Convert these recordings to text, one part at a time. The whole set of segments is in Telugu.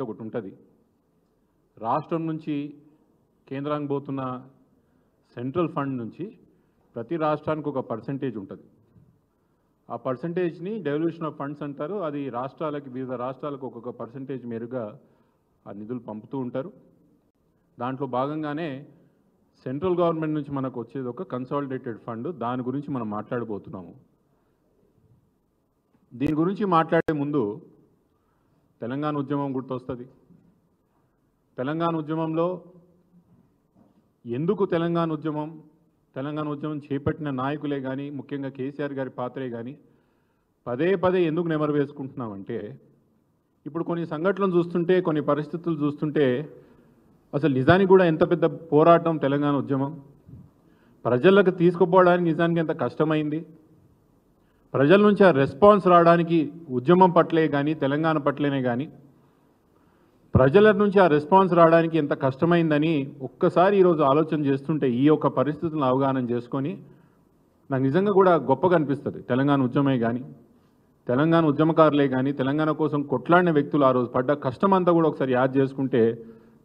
పరిస్థితి ఒకటి ఉంటుంది. రాష్ట్రం నుంచి కేంద్రానికి పోతున్న సెంట్రల్ ఫండ్ నుంచి ప్రతి రాష్ట్రానికి ఒక పర్సంటేజ్ ఉంటుంది. ఆ పర్సంటేజ్ని డెవల్యూషన్ ఆఫ్ ఫండ్స్ అంటారు. అది రాష్ట్రాలకి, వివిధ రాష్ట్రాలకు ఒక్కొక్క పర్సంటేజ్ మేరుగా ఆ నిధులు పంపుతూ ఉంటారు. దాంట్లో భాగంగానే సెంట్రల్ గవర్నమెంట్ నుంచి మనకు వచ్చేది ఒక కన్సాలిడేటెడ్ ఫండ్. దాని గురించి మనం మాట్లాడబోతున్నాము. దీని గురించి మాట్లాడే ముందు తెలంగాణ ఉద్యమం గుర్తొస్తుంది. తెలంగాణ ఉద్యమంలో ఎందుకు తెలంగాణ ఉద్యమం చేపట్టిన నాయకులే కానీ, ముఖ్యంగా కేసీఆర్ గారి పాత్రే కానీ పదే పదే ఎందుకు నెమరు వేసుకుంటున్నామంటే, ఇప్పుడు కొన్ని సంఘటనలు చూస్తుంటే, కొన్ని పరిస్థితులు చూస్తుంటే అసలు నిజానికి కూడా ఎంత పెద్ద పోరాటం తెలంగాణ ఉద్యమం, ప్రజలకు తీసుకుపోవడానికి నిజానికి ఎంత కష్టమైంది, ప్రజల నుంచి ఆ రెస్పాన్స్ రావడానికి ఉద్యమం పట్లే కానీ, తెలంగాణ పట్లేనే కానీ ప్రజల నుంచి ఆ రెస్పాన్స్ రావడానికి ఎంత కష్టమైందని ఒక్కసారి ఈరోజు ఆలోచన చేస్తుంటే, ఈ యొక్క పరిస్థితులను అవగాహన చేసుకొని నాకు నిజంగా కూడా గొప్పగా అనిపిస్తుంది. తెలంగాణ ఉద్యమే కానీ, తెలంగాణ ఉద్యమకారులే కానీ, తెలంగాణ కోసం కొట్లాడిన వ్యక్తులు ఆ రోజు పడ్డ కష్టం అంతా కూడా ఒకసారి యాద్ చేసుకుంటే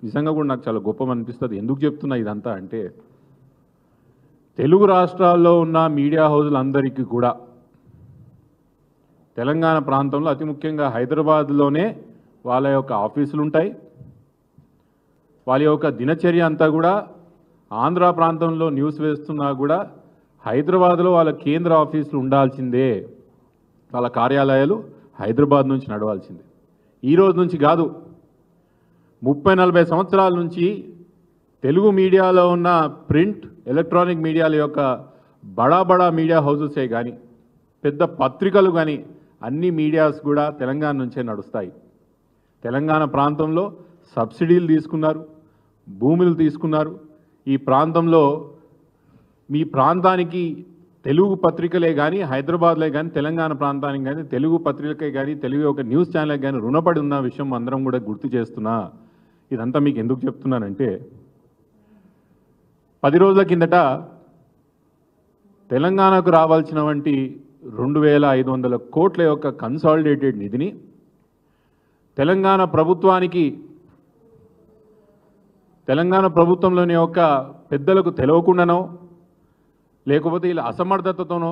నిజంగా కూడా నాకు చాలా గొప్పగా అనిపిస్తుంది. ఎందుకు చెప్తున్నా ఇదంతా అంటే, తెలుగు రాష్ట్రాల్లో ఉన్న మీడియా హౌజులందరికీ కూడా తెలంగాణ ప్రాంతంలో అతి ముఖ్యంగా హైదరాబాద్లోనే వాళ్ళ యొక్క ఆఫీసులు ఉంటాయి. వాళ్ళ యొక్క దినచర్య అంతా కూడా ఆంధ్ర ప్రాంతంలో న్యూస్ వేస్తున్నా కూడా హైదరాబాద్లో వాళ్ళ కేంద్ర ఆఫీసులు ఉండాల్సిందే. వాళ్ళ కార్యాలయాలు హైదరాబాద్ నుంచి నడవాల్సిందే. ఈరోజు నుంచి కాదు, 30-40 సంవత్సరాల నుంచి తెలుగు మీడియాలో ఉన్న ప్రింట్, ఎలక్ట్రానిక్ మీడియాల యొక్క బడా మీడియా హౌసెసే కానీ, పెద్ద పత్రికలు కానీ అన్ని మీడియాస్ కూడా తెలంగాణ నుంచే నడుస్తాయి. తెలంగాణ ప్రాంతంలో సబ్సిడీలు తీసుకున్నారు, భూములు తీసుకున్నారు. ఈ ప్రాంతంలో మీ ప్రాంతానికి తెలుగు పత్రికలే కానీ, హైదరాబాద్లే కానీ, తెలంగాణ ప్రాంతానికి కానీ, తెలుగు పత్రికలకే కానీ, తెలుగు ఒక న్యూస్ ఛానల్కి కానీ రుణపడి ఉన్న విషయం అందరం కూడా గుర్తు చేస్తున్నా. ఇదంతా మీకు ఎందుకు చెప్తున్నానంటే, 10 రోజుల కిందట తెలంగాణకు రావాల్సిన వంటి 2500 కోట్ల యొక్క కన్సాలిడేటెడ్ నిధిని తెలంగాణ ప్రభుత్వంలోని యొక్క పెద్దలకు తెలవకుండానో, లేకపోతే ఇలా అసమర్థతతోనో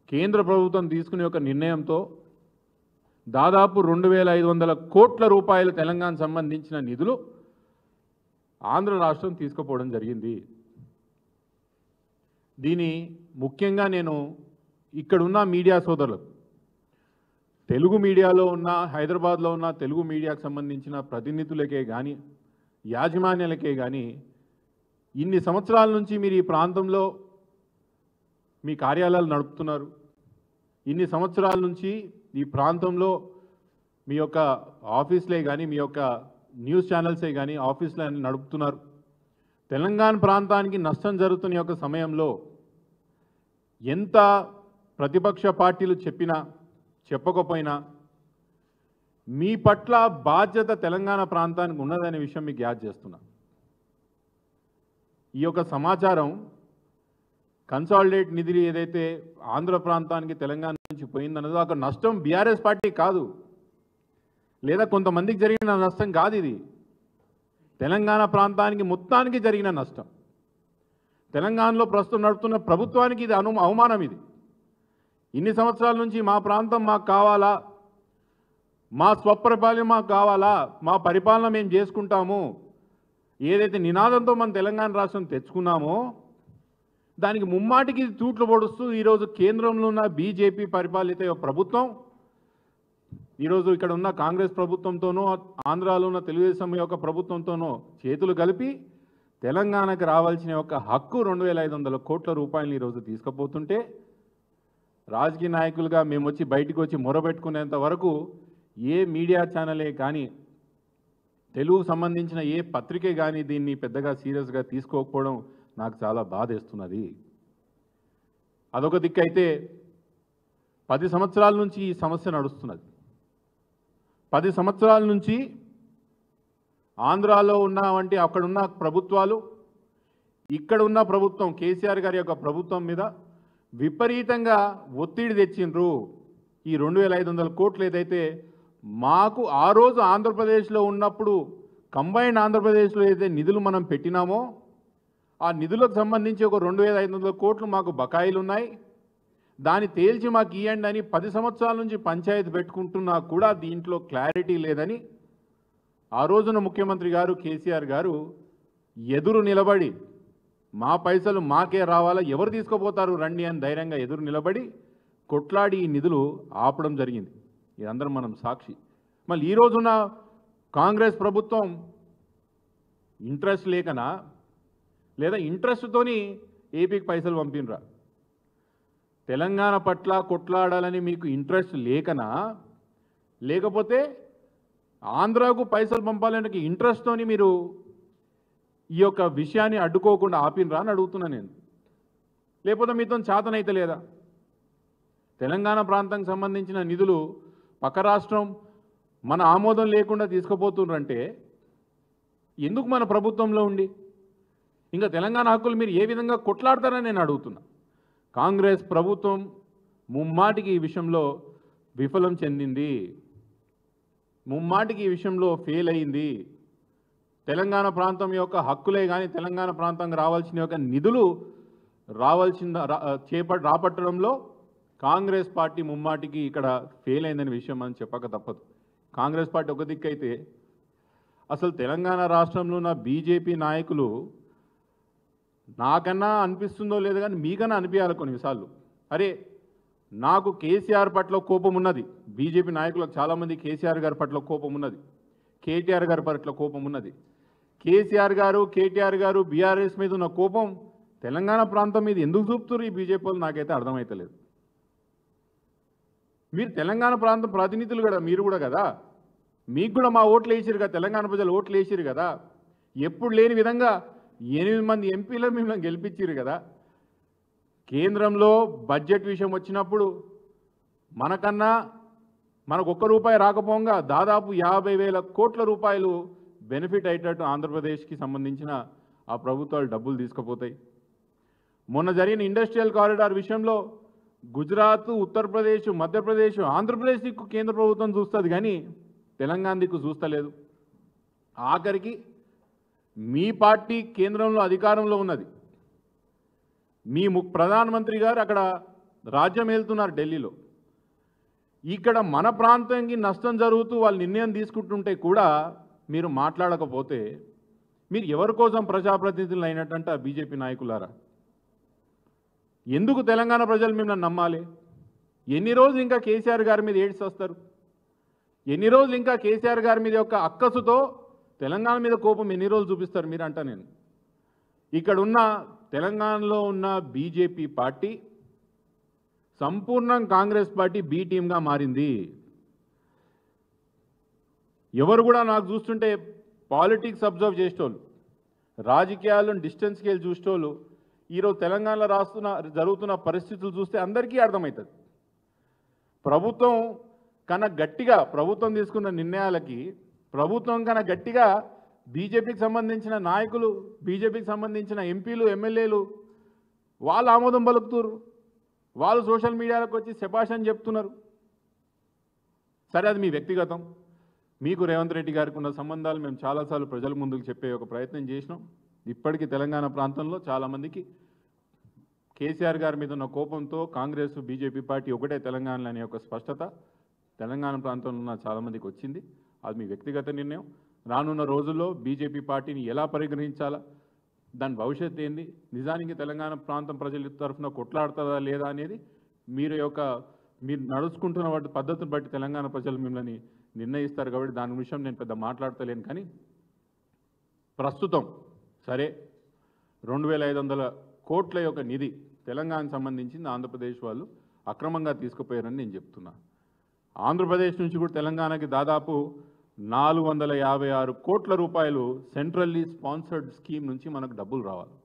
కేంద్ర ప్రభుత్వం తీసుకునే ఒక నిర్ణయంతో దాదాపు 2500 కోట్ల రూపాయలు తెలంగాణ సంబంధించిన నిధులు ఆంధ్ర రాష్ట్రం తీసుకుపోవడం జరిగింది. దీని ముఖ్యంగా నేను ఇక్కడున్న మీడియా సోదరులకు, తెలుగు మీడియాలో ఉన్న, హైదరాబాద్లో ఉన్న తెలుగు మీడియాకు సంబంధించిన ప్రతినిధులకే కానీ, యాజమాన్యాలకే కానీ, ఇన్ని సంవత్సరాల నుంచి మీరు ఈ ప్రాంతంలో మీ కార్యాలయాలు నడుపుతున్నారు, ఇన్ని సంవత్సరాల నుంచి ఈ ప్రాంతంలో మీ యొక్క ఆఫీసులే కానీ, మీ యొక్క న్యూస్ ఛానల్సే కానీ ఆఫీసులన్నీ నడుపుతున్నారు. తెలంగాణ ప్రాంతానికి నష్టం జరుగుతున్న యొక్క సమయంలో ఎంత ప్రతిపక్ష పార్టీలు చెప్పినా చెప్పకపోయినా మీ పట్ల బాధ్యత తెలంగాణ ప్రాంతానికి ఉన్నదనే విషయం మీకు యాద్ చేస్తున్నా. ఈ యొక్క సమాచారం కన్సాలిడేట్ నిధులు ఏదైతే ఆంధ్ర ప్రాంతానికి తెలంగాణ నుంచి పోయిందన్నదో అక్కడ నష్టం బీఆర్ఎస్ పార్టీ కాదు, లేదా కొంతమందికి జరిగిన నష్టం కాదు. ఇది తెలంగాణ ప్రాంతానికి మొత్తానికి జరిగిన నష్టం. తెలంగాణలో ప్రస్తుతం నడుపుతున్న ప్రభుత్వానికి ఇది అవమానం. ఇది ఇన్ని సంవత్సరాల నుంచి మా ప్రాంతం మాకు కావాలా, మా స్వపరిపాలన మాకు కావాలా, మా పరిపాలన మేము చేసుకుంటాము, ఏదైతే నినాదంతో మనం తెలంగాణ రాష్ట్రం తెచ్చుకున్నామో దానికి ముమ్మాటికి తూట్లు పొడుస్తూ ఈరోజు కేంద్రంలో ఉన్న బీజేపీ పరిపాలిత ప్రభుత్వం, ఈరోజు ఇక్కడ ఉన్న కాంగ్రెస్ ప్రభుత్వంతోనో, ఆంధ్రాలో ఉన్న తెలుగుదేశం యొక్క ప్రభుత్వంతోనో చేతులు కలిపి తెలంగాణకు రావాల్సిన ఒక హక్కు 2500 కోట్ల రూపాయలు ఈరోజు తీసుకుపోతుంటే, రాజకీయ నాయకులుగా మేము వచ్చి బయటకు వచ్చి మొరబెట్టుకునేంత వరకు ఏ మీడియా ఛానలే కానీ, తెలుగుకు సంబంధించిన ఏ పత్రికే కానీ దీన్ని పెద్దగా సీరియస్గా తీసుకోకపోవడం నాకు చాలా బాధేస్తున్నది. అదొక దిక్కైతే 10 సంవత్సరాల నుంచి ఈ సమస్య నడుస్తున్నది. 10 సంవత్సరాల నుంచి ఆంధ్రాలో ఉన్న వంటి అక్కడున్న ప్రభుత్వాలు, ఇక్కడ ఉన్న ప్రభుత్వం, కేసీఆర్ గారి యొక్క ప్రభుత్వం మీద విపరీతంగా ఒత్తిడి తెచ్చిండ్రు. ఈ 2500 కోట్లు ఏదైతే మాకు ఆ రోజు ఆంధ్రప్రదేశ్లో ఉన్నప్పుడు కంబైన్డ్ ఆంధ్రప్రదేశ్లో ఏదైతే నిధులు మనం పెట్టినామో ఆ నిధులకు సంబంధించి ఒక 2,500 కోట్లు మాకు బకాయిలు ఉన్నాయి, దాన్ని తేల్చి మాకు ఇవ్వండి అని 10 సంవత్సరాల నుంచి పంచాయతీ పెట్టుకుంటున్నా కూడా దీంట్లో క్లారిటీ లేదని ఆ రోజున ముఖ్యమంత్రి గారు కేసీఆర్ గారు ఎదురు నిలబడి మా పైసలు మాకే రావాలా, ఎవరు తీసుకుపోతారు రండి అని ధైర్యంగా ఎదురు నిలబడి కొట్లాడి ఈ నిధులు ఆపడం జరిగింది. ఇదందరం మనం సాక్షి. మళ్ళీ ఈ రోజున కాంగ్రెస్ ప్రభుత్వం ఇంట్రెస్ట్ లేకనా లేదా ఇంట్రెస్ట్తోని ఏపీకి పైసలు పంపినరా? తెలంగాణ పట్ల కొట్లాడాలని మీకు ఇంట్రెస్ట్ లేకనా, లేకపోతే ఆంధ్రాకు పైసలు పంపాలనే ఇంట్రెస్ట్తోని మీరు ఈ యొక్క విషయాన్ని అడ్డుకోకుండా ఆపినరా అని అడుగుతున్నా నేను. లేకపోతే మీతో చేతనైతే లేదా? తెలంగాణ ప్రాంతానికి సంబంధించిన నిధులు పక్క రాష్ట్రం మన ఆమోదం లేకుండా తీసుకుపోతుండ్రంటే ఎందుకు మన ప్రభుత్వంలో ఉండి ఇంకా తెలంగాణ హక్కులు మీరు ఏ విధంగా కొట్లాడతారని నేను అడుగుతున్నా. కాంగ్రెస్ ప్రభుత్వం ముమ్మాటికి ఈ విషయంలో విఫలం చెందింది, ముమ్మాటికి ఈ విషయంలో ఫెయిల్ అయింది. తెలంగాణ ప్రాంతం యొక్క హక్కులే కానీ తెలంగాణ ప్రాంతంగా రావాల్సిన యొక్క నిధులు రాబట్టడంలో కాంగ్రెస్ పార్టీ ముమ్మాటికి ఇక్కడ ఫెయిల్ అయిందనే విషయం అని చెప్పక తప్పదు. కాంగ్రెస్ పార్టీ ఒక దిక్కైతే అసలు తెలంగాణ రాష్ట్రంలో ఉన్న బీజేపీ నాయకులు నాకన్నా అనిపిస్తుందో లేదో కానీ మీకన్నా అనిపించాలి కొన్నిసార్లు. అరే నాకు కేసీఆర్ పట్ల కోపం ఉన్నది, బీజేపీ నాయకులకు చాలామంది కేసీఆర్ గారి పట్ల కోపం ఉన్నది, కేటీఆర్ గారి పట్ల కోపం ఉన్నది. కేసీఆర్ గారు కేటీఆర్ గారు బీఆర్ఎస్ మీద ఉన్న కోపం తెలంగాణ ప్రాంతం మీద ఎందుకు చూపుతారు ఈ బీజేపీ వాళ్ళు నాకైతే అర్థమవుతలేదు. మీరు తెలంగాణ ప్రాంతం ప్రతినిధులు కూడా మీరు కూడా కదా, మీకు కూడా మా ఓట్లు వేసిరు కదా, తెలంగాణ ప్రజలు ఓట్లు వేసిరు కదా, ఎప్పుడు లేని విధంగా 8 మంది ఎంపీలు మిమ్మల్ని గెలిపించారు కదా. కేంద్రంలో బడ్జెట్ విషయం వచ్చినప్పుడు మనకు ₹1 రాకపోగా దాదాపు 50,000 కోట్ల రూపాయలు బెనిఫిట్ అయ్యేటట్టు ఆంధ్రప్రదేశ్కి సంబంధించిన ఆ ప్రభుత్వాలు డబ్బులు తీసుకుపోతాయి. మొన్న జరిగిన ఇండస్ట్రియల్ కారిడార్ విషయంలో గుజరాత్, ఉత్తరప్రదేశ్, మధ్యప్రదేశ్, ఆంధ్రప్రదేశ్ దిక్కు కేంద్ర ప్రభుత్వం చూస్తుంది కానీ తెలంగాణ దిక్కు చూస్తలేదు. ఆఖరికి మీ పార్టీ కేంద్రంలో అధికారంలో ఉన్నది, మీ ప్రధానమంత్రి గారు అక్కడ రాజ్యం వెళ్తున్నారు ఢిల్లీలో. ఇక్కడ మన ప్రాంతానికి నష్టం జరుగుతూ వాళ్ళు నిర్ణయం తీసుకుంటుంటే కూడా మీరు మాట్లాడకపోతే మీరు ఎవరి కోసం ప్రజాప్రతినిధులు అయినట్టంటే బీజేపీ నాయకులారా? ఎందుకు తెలంగాణ ప్రజలు మిమ్మల్ని నమ్మాలి? ఎన్ని రోజులు ఇంకా కేసీఆర్ గారి మీద ఏడ్చి వస్తారు? ఎన్ని రోజులు ఇంకా కేసీఆర్ గారి మీద యొక్క అక్కసుతో తెలంగాణ మీద కోపం ఎన్ని రోజులు చూపిస్తారు మీరు అంట? నేను ఇక్కడ ఉన్న తెలంగాణలో ఉన్న బీజేపీ పార్టీ సంపూర్ణం కాంగ్రెస్ పార్టీ బి టీమ్గా మారింది. ఎవరు కూడా నాకు చూస్తుంటే పాలిటిక్స్ అబ్జర్వ్ చేసేటోళ్ళు, రాజకీయాలను డిస్టెన్స్కి వెళ్ళి చూసేటోళ్ళు ఈరోజు తెలంగాణలో జరుగుతున్న పరిస్థితులు చూస్తే అందరికీ అర్థమవుతుంది. ప్రభుత్వం కన్నా గట్టిగా ప్రభుత్వం తీసుకున్న నిర్ణయాలకి ప్రభుత్వం కన్నా గట్టిగా బీజేపీకి సంబంధించిన నాయకులు, బీజేపీకి సంబంధించిన ఎంపీలు, ఎమ్మెల్యేలు వాళ్ళు ఆమోదం పలుకుతున్నారు. వాళ్ళు సోషల్ మీడియాలకు వచ్చి శభాష్ అని చెప్తున్నారు. సరే, అది మీ వ్యక్తిగతం. మీకు రేవంత్ రెడ్డి గారికి ఉన్న సంబంధాలు మేము చాలాసార్లు ప్రజల ముందుకు చెప్పే ఒక ప్రయత్నం చేసినాం. ఇప్పటికీ తెలంగాణ ప్రాంతంలో చాలామందికి కేసీఆర్ గారి మీద ఉన్న కోపంతో కాంగ్రెస్ బీజేపీ పార్టీ ఒకటే తెలంగాణలో అనే ఒక స్పష్టత తెలంగాణ ప్రాంతంలో ఉన్న చాలామందికి వచ్చింది. అది మీ వ్యక్తిగత నిర్ణయం. రానున్న రోజుల్లో బీజేపీ పార్టీని ఎలా పరిగణించాలా, దాని భవిష్యత్తు ఏంది, నిజానికి తెలంగాణ ప్రాంతం ప్రజల తరఫున కొట్లాడుతుందా లేదా అనేది మీరు నడుచుకుంటున్న వాటి పద్ధతిని బట్టి తెలంగాణ ప్రజలు మిమ్మల్ని నిర్ణయిస్తారు. కాబట్టి దాని విషయం నేను పెద్ద మాట్లాడతలేను. కానీ ప్రస్తుతం సరే 2,500 కోట్ల యొక్క నిధి తెలంగాణకు సంబంధించింది ఆంధ్రప్రదేశ్ వాళ్ళు అక్రమంగా తీసుకుపోయారని నేను చెప్తున్నా. ఆంధ్రప్రదేశ్ నుంచి కూడా తెలంగాణకి దాదాపు 456 కోట్ల రూపాయలు సెంట్రల్లీ స్పాన్సర్డ్ స్కీమ్ నుంచి మనకు డబ్బులు రావాలి.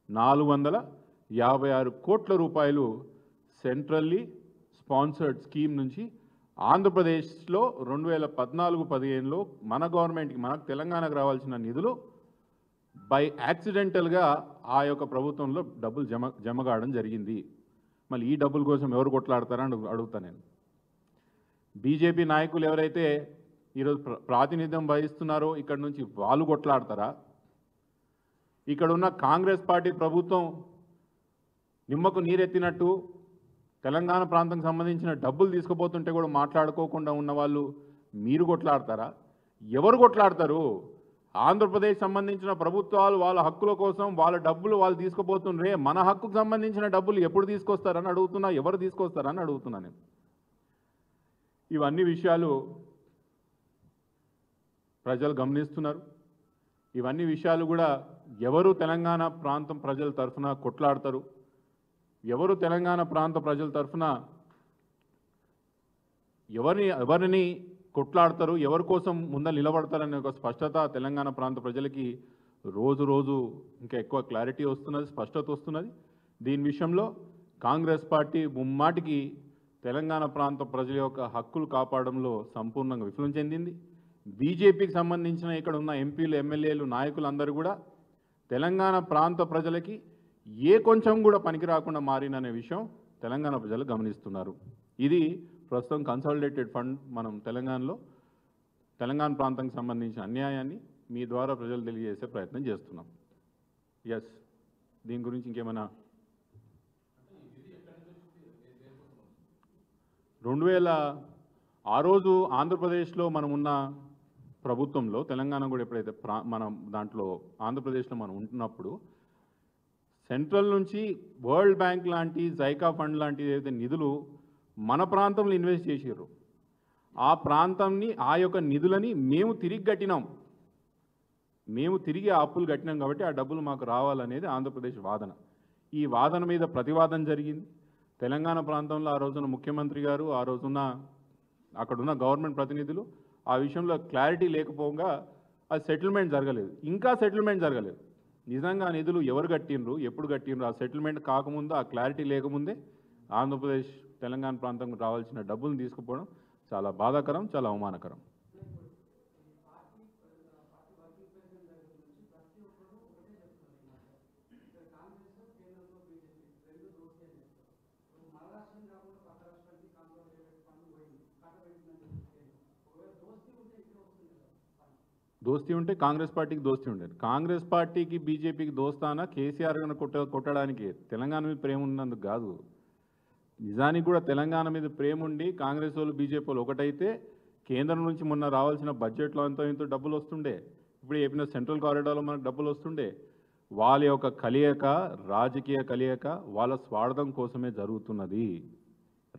456 కోట్ల రూపాయలు సెంట్రల్లీ స్పాన్సర్డ్ స్కీమ్ నుంచి ఆంధ్రప్రదేశ్లో 2014-15లో మన గవర్నమెంట్కి, మనకు తెలంగాణకు రావాల్సిన నిధులు బై యాక్సిడెంటల్గా ఆ యొక్క ప్రభుత్వంలో డబ్బులు జమ కావడం జరిగింది. మళ్ళీ ఈ డబ్బుల కోసం ఎవరు కొట్లాడతారని అడుగుతా నేను. బీజేపీ నాయకులు ఎవరైతే ఈరోజు ప్రాతినిధ్యం వహిస్తున్నారో ఇక్కడ నుంచి వాళ్ళు కొట్లాడతారా? ఇక్కడ ఉన్న కాంగ్రెస్ పార్టీ ప్రభుత్వం నిమ్మకు నీరెత్తినట్టు తెలంగాణ ప్రాంతానికి సంబంధించిన డబ్బులు తీసుకుపోతుంటే కూడా మాట్లాడుకోకుండా ఉన్న వాళ్ళు మీరు కొట్లాడతారా? ఎవరు కొట్లాడతారు? ఆంధ్రప్రదేశ్ సంబంధించిన ప్రభుత్వాలు వాళ్ళ హక్కుల కోసం వాళ్ళ డబ్బులు వాళ్ళు తీసుకుపోతుండ్రే, మన హక్కుకు సంబంధించిన డబ్బులు ఎప్పుడు తీసుకొస్తారని అడుగుతున్నా, ఎవరు తీసుకొస్తారని అడుగుతున్నా నేను. ఇవన్నీ విషయాలు ప్రజలు గమనిస్తున్నారు. ఇవన్నీ విషయాలు కూడా ఎవరు తెలంగాణ ప్రాంతం ప్రజల తరఫున కొట్లాడతారు, ఎవరు తెలంగాణ ప్రాంత ప్రజల తరఫున ఎవరిని కొట్లాడతారు, ఎవరి కోసం ముందర నిలబడతారనే ఒక స్పష్టత తెలంగాణ ప్రాంత ప్రజలకి రోజు రోజు ఇంకా ఎక్కువ క్లారిటీ వస్తున్నది, స్పష్టత వస్తున్నది. దీని విషయంలో కాంగ్రెస్ పార్టీ ముమ్మాటికి తెలంగాణ ప్రాంత ప్రజల యొక్క హక్కులు కాపాడంలో సంపూర్ణంగా విఫలం చెందింది. బీజేపీకి సంబంధించిన ఇక్కడ ఉన్న ఎంపీలు, ఎమ్మెల్యేలు, నాయకులందరూ కూడా తెలంగాణ ప్రాంత ప్రజలకి ఏ కొంచెం కూడా పనికి రాకుండా మారిననే విషయం తెలంగాణ ప్రజలు గమనిస్తున్నారు. ఇది ప్రస్తుతం కన్సాలిడేటెడ్ ఫండ్ మనం తెలంగాణ ప్రాంతానికి సంబంధించిన అన్యాయాన్ని మీ ద్వారా ప్రజలు తెలియజేసే ప్రయత్నం చేస్తున్నాం. ఎస్, దీని గురించి ఇంకేమైనా 2000 ఆ రోజు ఆంధ్రప్రదేశ్లో మనం ఉన్న ప్రభుత్వంలో తెలంగాణ కూడా ఎప్పుడైతే మనం దాంట్లో ఆంధ్రప్రదేశ్లో మనం ఉంటున్నప్పుడు సెంట్రల్ నుంచి వరల్డ్ బ్యాంక్ లాంటి జైకా ఫండ్ లాంటి ఏదైతే నిధులు మన ప్రాంతంలో ఇన్వెస్ట్ చేసారు, ఆ ప్రాంతాన్ని ఆ యొక్క నిధులని మేము తిరిగి కట్టినాం, మేము తిరిగి ఆ అప్పులు కట్టినాం కాబట్టి ఆ డబ్బులు మాకు రావాలనేది ఆంధ్రప్రదేశ్ వాదన. ఈ వాదన మీద ప్రతివాదన జరిగింది. తెలంగాణ ప్రాంతంలో ఆ రోజున ముఖ్యమంత్రి గారు, ఆ రోజున అక్కడున్న గవర్నమెంట్ ప్రతినిధులు ఆ విషయంలో క్లారిటీ లేకపోగా అది సెటిల్మెంట్ జరగలేదు, ఇంకా సెటిల్మెంట్ జరగలేదు. నిజంగా ఆ నిధులు ఎవరు కట్టినరు, ఎప్పుడు కట్టినరు, ఆ సెటిల్మెంట్ కాకముందు, ఆ క్లారిటీ లేకముందే ఆంధ్రప్రదేశ్ తెలంగాణ ప్రాంతంకు రావాల్సిన డబ్బులను తీసుకుపోవడం చాలా బాధాకరం, చాలా అవమానకరం. దోస్తీ ఉంటే కాంగ్రెస్ పార్టీకి దోస్తీ ఉండేది. కాంగ్రెస్ పార్టీకి బీజేపీకి దోస్తానా కేసీఆర్ గారిని కొట్టడానికి తెలంగాణ మీద ప్రేమ ఉన్నందుకు కాదు. నిజానికి కూడా తెలంగాణ మీద ప్రేమ ఉండి కాంగ్రెస్ వాళ్ళు బీజేపీ వాళ్ళు ఒకటైతే కేంద్రం నుంచి మొన్న రావాల్సిన బడ్జెట్లో ఇంతో డబ్బులు వస్తుండే, ఇప్పుడు చెప్పిన సెంట్రల్ కారిడార్లో మనకు డబ్బులు వస్తుండే. వాళ్ళ యొక్క కలయిక, రాజకీయ కలయిక వాళ్ళ స్వార్థం కోసమే జరుగుతున్నది.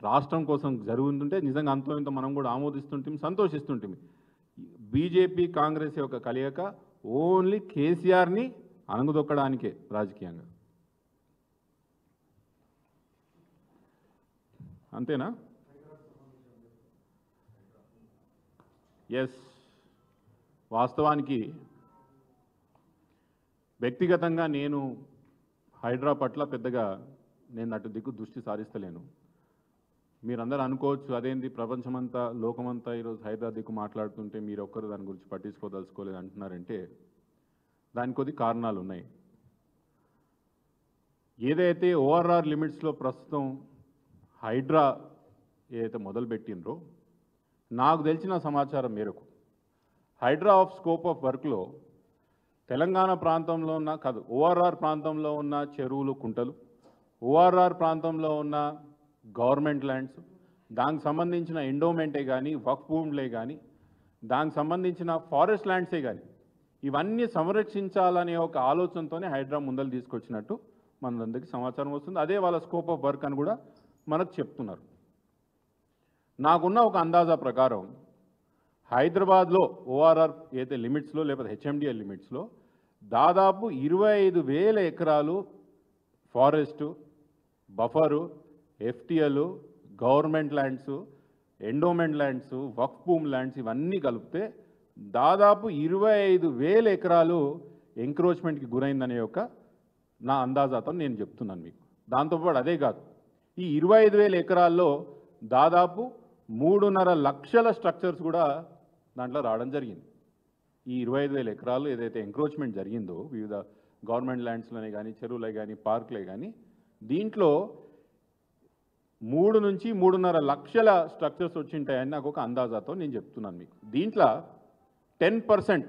రాష్ట్రం కోసం జరుగుతుంటే నిజంగా ఇంత మనం కూడా ఆమోదిస్తుంటాం, సంతోషిస్తుంటాం. బీజేపీ కాంగ్రెస్ యొక్క కలయిక ఓన్లీ కేసీఆర్ని అణగదొక్కడానికే రాజకీయంగా, అంతేనా? ఎస్, వాస్తవానికి వ్యక్తిగతంగా నేను హైడ్రా పట్ల పెద్దగా అటు దిక్కు దృష్టి సారిస్తలేను. మీరందరూ అనుకోవచ్చు, అదేంటి ప్రపంచమంతా లోకమంతా ఈరోజు హైదరాబాద్ దిక్కు మాట్లాడుతుంటే మీరు ఒక్కరు దాని గురించి పట్టించుకోదలుచుకోలేదు అంటున్నారంటే దానికి కొద్ది కారణాలు ఉన్నాయి. ఏదైతే ఓఆర్ఆర్ లిమిట్స్లో ప్రస్తుతం హైడ్రా ఏదైతే మొదలుపెట్టినరో, నాకు తెలిసిన సమాచారం మేరకు హైడ్రా ఆఫ్ స్కోప్ ఆఫ్ వర్క్లో తెలంగాణ ప్రాంతంలో ఉన్న ఓఆర్ఆర్ ప్రాంతంలో ఉన్న చెరువులు, కుంటలు, ఓఆర్ఆర్ ప్రాంతంలో ఉన్న గవర్నమెంట్ ల్యాండ్స్, దానికి సంబంధించిన ఎండోమెంటే కానీ, వక్ఫ్ భూములే కానీ, దానికి సంబంధించిన ఫారెస్ట్ ల్యాండ్సే కానీ, ఇవన్నీ సంరక్షించాలనే ఒక ఆలోచనతోనే హైడ్రా ముందలు తీసుకొచ్చినట్టు మనందరికీ సమాచారం వస్తుంది. అదే వాళ్ళ స్కోప్ ఆఫ్ వర్క్ అని కూడా మనకు చెప్తున్నారు. నాకున్న ఒక అందాజా ప్రకారం హైదరాబాద్లో ఓఆర్ఆర్ ఏదైతే లిమిట్స్లో లేకపోతే హెచ్ఎండిఎల్ లిమిట్స్లో దాదాపు 25,000 ఎకరాలు forest, buffer, FTL, government lands, endowment lands, వక్ఫ్ భూమి ల్యాండ్స్ ఇవన్నీ కలిపితే దాదాపు 25,000 ఎకరాలు ఎంక్రోచ్మెంట్కి గురైందనే ఒక నా అందాజాతో నేను చెప్తున్నాను మీకు. దాంతోపాటు అదే కాదు, ఈ 25,000 ఎకరాల్లో దాదాపు 3.5 లక్షల స్ట్రక్చర్స్ కూడా దాంట్లో రావడం జరిగింది. ఈ 25,000 ఎకరాలు ఏదైతే ఎంక్రోచ్మెంట్ జరిగిందో వివిధ గవర్నమెంట్ ల్యాండ్స్లోనే కానీ, చెరువులే కానీ, పార్కులే కానీ, దీంట్లో 3 నుంచి 3.5 లక్షల స్ట్రక్చర్స్ వచ్చింటాయని నాకు ఒక అందాజాతో నేను చెప్తున్నాను మీకు. దీంట్లో 10%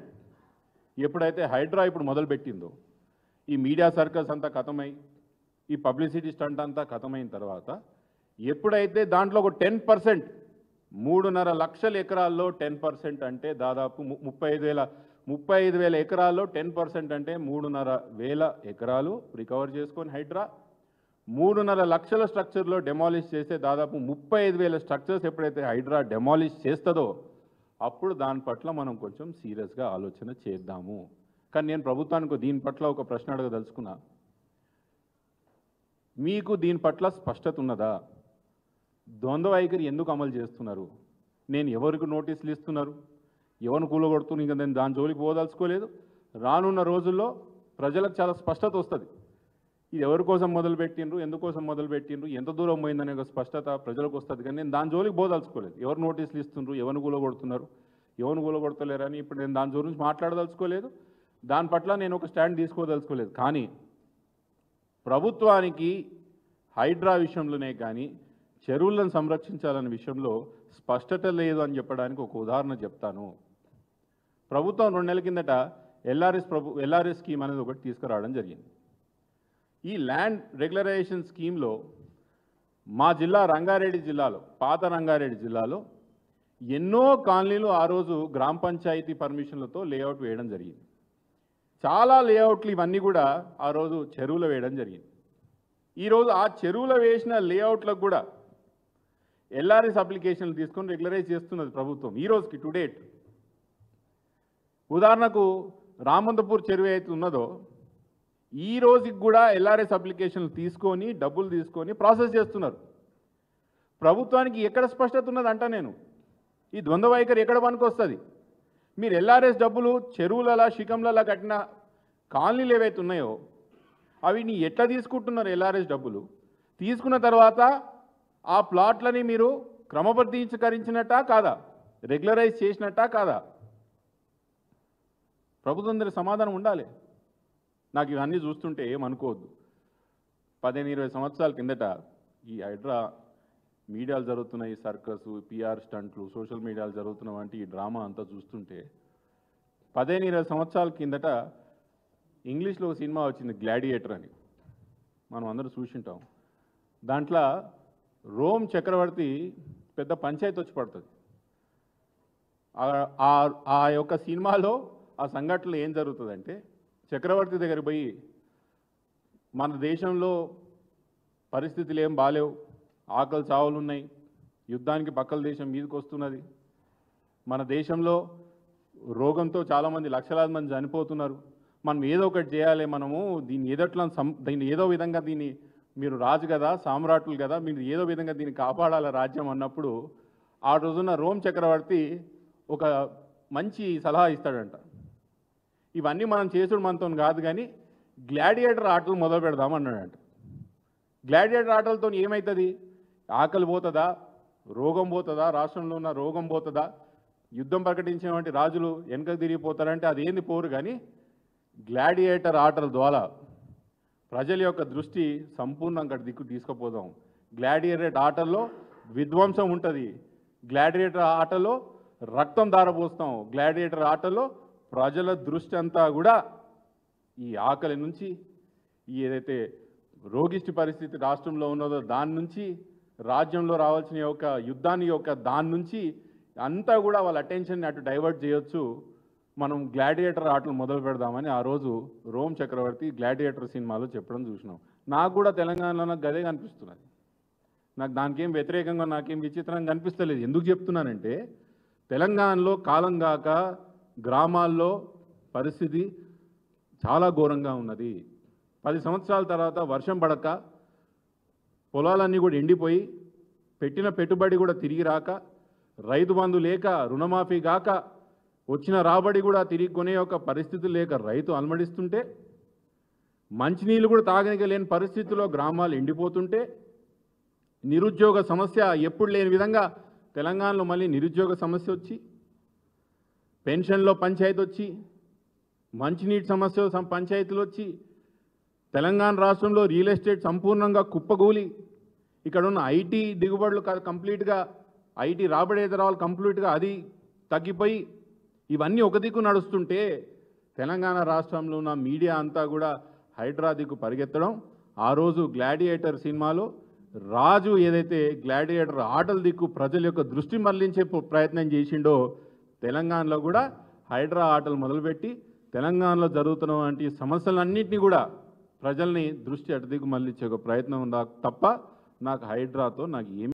ఎప్పుడైతే హైడ్రా ఇప్పుడు మొదలుపెట్టిందో, ఈ మీడియా సర్కస్ అంతా ఖతమై, ఈ పబ్లిసిటీ స్టంట్ అంతా ఖతమైన తర్వాత ఎప్పుడైతే దాంట్లో ఒక 10%, 3.5 లక్షల ఎకరాల్లో 10% అంటే దాదాపు 35,000 ఎకరాల్లో 10% అంటే 3.5 ఎకరాలు రికవర్ చేసుకొని హైడ్రా 3.5 లక్షల స్ట్రక్చర్లో డెమాలిష్ చేస్తే దాదాపు 35,000 స్ట్రక్చర్స్ ఎప్పుడైతే హైడ్రా డెమాలిష్ చేస్తుందో అప్పుడు దాని పట్ల మనం కొంచెం సీరియస్గా ఆలోచన చేద్దాము. కానీ నేను ప్రభుత్వానికి దీని పట్ల ఒక ప్రశ్న అడగదలుచుకున్నా. మీకు దీని పట్ల స్పష్టత ఉన్నదా? ద్వంద్వ వైఖరి ఎందుకు అమలు చేస్తున్నారు? నేను ఎవరికి నోటీసులు ఇస్తున్నారు, ఎవరిని కూలగొడుతున్నారు, ఇంకా నేను దాని జోలికి పోదలుచుకోలేదు. రానున్న రోజుల్లో ప్రజలకు చాలా స్పష్టత వస్తుంది. ఇది ఎవరి కోసం మొదలుపెట్టిండ్రు, ఎందుకోసం మొదలుపెట్టిండ్రు, ఎంత దూరం పోయిందనే ఒక స్పష్టత ప్రజలకు వస్తుంది. కానీ నేను దాని జోలికి పోదలుచుకోలేదు. ఎవరు నోటీసులు ఇస్తుండ్రు, ఎవరిని కూలగొడుతున్నారు, ఎవరిని కూలగొడతలేరని ఇప్పుడు నేను దాని గురించి మాట్లాడదలుచుకోలేదు. దాని పట్ల నేను ఒక స్టాండ్ తీసుకోదలుచుకోలేదు. కానీ ప్రభుత్వానికి హైడ్రా విషయంలోనే కానీ చెరువులను సంరక్షించాలనే విషయంలో స్పష్టత లేదు అని చెప్పడానికి ఒక ఉదాహరణ చెప్తాను. ప్రభుత్వం 2 నెలల కిందట ఎల్ఆర్ఎస్ స్కీమ్ అనేది ఒకటి తీసుకురావడం జరిగింది. ఈ ల్యాండ్ రెగ్యులరైజేషన్ స్కీమ్లో మా జిల్లా రంగారెడ్డి జిల్లాలో, పాత రంగారెడ్డి జిల్లాలో ఎన్నో కాలనీలు ఆ రోజు గ్రామ పంచాయతీ పర్మిషన్లతో లేఅవుట్ వేయడం జరిగింది. చాలా లేఅవుట్లు ఇవన్నీ కూడా ఆ రోజు చెరువులో వేయడం జరిగింది. ఈరోజు ఆ చెరువులో వేసిన లేఅవుట్లకు కూడా ఎల్ఆర్ఎస్ అప్లికేషన్లు తీసుకొని రెగ్యులరైజ్ చేస్తున్నది ప్రభుత్వం ఈ రోజుకి టు డేట్. ఉదాహరణకు రామంతపూర్ చెరువు అయితే ఉన్నదో ఈ రోజుకి కూడా ఎల్ఆర్ఎస్ అప్లికేషన్లు తీసుకొని డబ్బులు తీసుకొని ప్రాసెస్ చేస్తున్నారు. ప్రభుత్వానికి ఎక్కడ స్పష్టత ఉన్నదంట నేను ఈ ద్వంద్వ వైఖరి ఎక్కడ పనికొస్తుంది? మీరు ఎల్ఆర్ఎస్ డబ్బులు చెరువులలా శిఖంలలా కట్టిన కాలనీలు ఏవైతే ఉన్నాయో అవి నీ ఎట్లా తీసుకుంటున్నారు? ఎల్ఆర్ఎస్ డబ్బులు తీసుకున్న తర్వాత ఆ ప్లాట్లని మీరు క్రమబద్ధీకరించినట్టా కాదా, రెగ్యులరైజ్ చేసినట్టా కాదా? ప్రభుత్వం దగ్గర సమాధానం ఉండాలి. నాకు ఇవన్నీ చూస్తుంటే ఏమనుకోవద్దు. 15-20 సంవత్సరాల కిందట ఈ హైడ్రా మీడియాలు జరుగుతున్న ఈ సర్కస్, పిఆర్ స్టంట్లు, సోషల్ మీడియాలు జరుగుతున్న వంటి ఈ డ్రామా అంతా చూస్తుంటే 15-20 సంవత్సరాల కిందట ఇంగ్లీష్లో ఒక సినిమా వచ్చింది గ్లాడియేటర్ అని, మనం అందరూ చూసింటాం. దాంట్లో రోమ్ చక్రవర్తి పెద్ద పంచాయతీ వచ్చి పడుతుంది. ఆ యొక్క సినిమాలో ఆ సంఘటనలో ఏం జరుగుతుందంటే చక్రవర్తి దగ్గర పోయి మన దేశంలో పరిస్థితులు ఏం బాలేవు, ఆకలి చావులు ఉన్నాయి, యుద్ధానికి పక్కల దేశం మీదకి వస్తున్నది, మన దేశంలో రోగంతో చాలామంది లక్షలాది మంది చనిపోతున్నారు, మనం ఏదో ఒకటి చేయాలి, మనము దీన్ని ఏదో విధంగా దీన్ని మీరు రాజు కదా, సామ్రాట్లు కదా, మీరు ఏదో విధంగా దీన్ని కాపాడాల రాజ్యం అన్నప్పుడు ఆ రోజున రోమ్ చక్రవర్తి ఒక మంచి సలహా ఇస్తాడంట. ఇవన్నీ మనం చేసుడు మనతో కాదు కానీ గ్లాడియేటర్ ఆటలు మొదలు పెడదామన్నాడంట. గ్లాడియేటర్ ఆటలతో ఏమవుతుంది? ఆకలి పోతుందా, రోగం పోతుందా, రాష్ట్రంలో ఉన్న రోగం పోతుందా, యుద్ధం ప్రకటించినటువంటి రాజులు వెనక తిరిగిపోతారంటే అదేంది పోరు. కానీ గ్లాడియేటర్ ఆటల ద్వారా ప్రజల యొక్క దృష్టి సంపూర్ణంగా దిక్కు తీసుకుపోదాం. గ్లాడియేటర్ ఆటల్లో విధ్వంసం ఉంటుంది, గ్లాడియేటర్ ఆటలో రక్తం ధారపోస్తాం, గ్లాడియేటర్ ఆటలో ప్రజల దృష్టి అంతా కూడా ఈ ఆకలి నుంచి, ఈ ఏదైతే రోగిష్టి పరిస్థితి రాష్ట్రంలో ఉన్నదో దాని నుంచి, రాజ్యంలో రావాల్సిన యొక్క యుద్ధాన్ని యొక్క దాని నుంచి అంతా కూడా వాళ్ళ అటెన్షన్ని అటు డైవర్ట్ చేయొచ్చు. మనం గ్లాడియేటర్ ఆటలు మొదలు పెడదామని ఆ రోజు రోమ్ చక్రవర్తి గ్లాడియేటర్ సినిమాలో చెప్పడం చూసినాం. నాకు కూడా తెలంగాణలో గదే కనిపిస్తున్నది. నాకు దానికేం వ్యతిరేకంగా నాకేం విచిత్రంగా కనిపిస్తలేదు. ఎందుకు చెప్తున్నానంటే తెలంగాణలో కాలం కాక గ్రామాల్లో పరిస్థితి చాలా ఘోరంగా ఉన్నది. 10 సంవత్సరాల తర్వాత వర్షం పడక పొలాలన్నీ కూడా ఎండిపోయి, పెట్టిన పెట్టుబడి కూడా తిరిగి రాక, రైతు బంధు లేక, రుణమాఫీ కాక, వచ్చిన రాబడి కూడా తిరిగి కొనే ఒక పరిస్థితి లేక రైతు అలమడిస్తుంటే, మంచినీళ్ళు కూడా తాగనిక లేని పరిస్థితుల్లో గ్రామాలు ఎండిపోతుంటే, నిరుద్యోగ సమస్య ఎప్పుడు లేని విధంగా తెలంగాణలో మళ్ళీ నిరుద్యోగ సమస్య వచ్చి, పెన్షన్లో పంచాయతీ వచ్చి, మంచినీటి సమస్య పంచాయతీలు వచ్చి, తెలంగాణ రాష్ట్రంలో రియల్ ఎస్టేట్ సంపూర్ణంగా కుప్పగూలి ఇక్కడ ఉన్న ఐటీ దిగుబడులు కంప్లీట్గా ఐటీ రాబడి ఎదురాలు కంప్లీట్గా అది తగ్గిపోయి ఇవన్నీ ఒక దిక్కు నడుస్తుంటే తెలంగాణ రాష్ట్రంలో ఉన్న మీడియా అంతా కూడా హైడ్రా దిక్కు పరిగెత్తడం. ఆ రోజు గ్లాడియేటర్ సినిమాలో రాజు ఏదైతే గ్లాడియేటర్ ఆటల దిక్కు ప్రజల యొక్క దృష్టి మళ్లించే ప్రయత్నం చేసిండో తెలంగాణలో కూడా హైడ్రా ఆటలు మొదలుపెట్టి తెలంగాణలో జరుగుతున్నటువంటి సమస్యలన్నింటినీ కూడా ప్రజల్ని దృష్టి అటు దిక్కు మళ్లించే ఒక ప్రయత్నం ఉందా తప్ప నాకు హైడ్రాతో నాకు ఏమి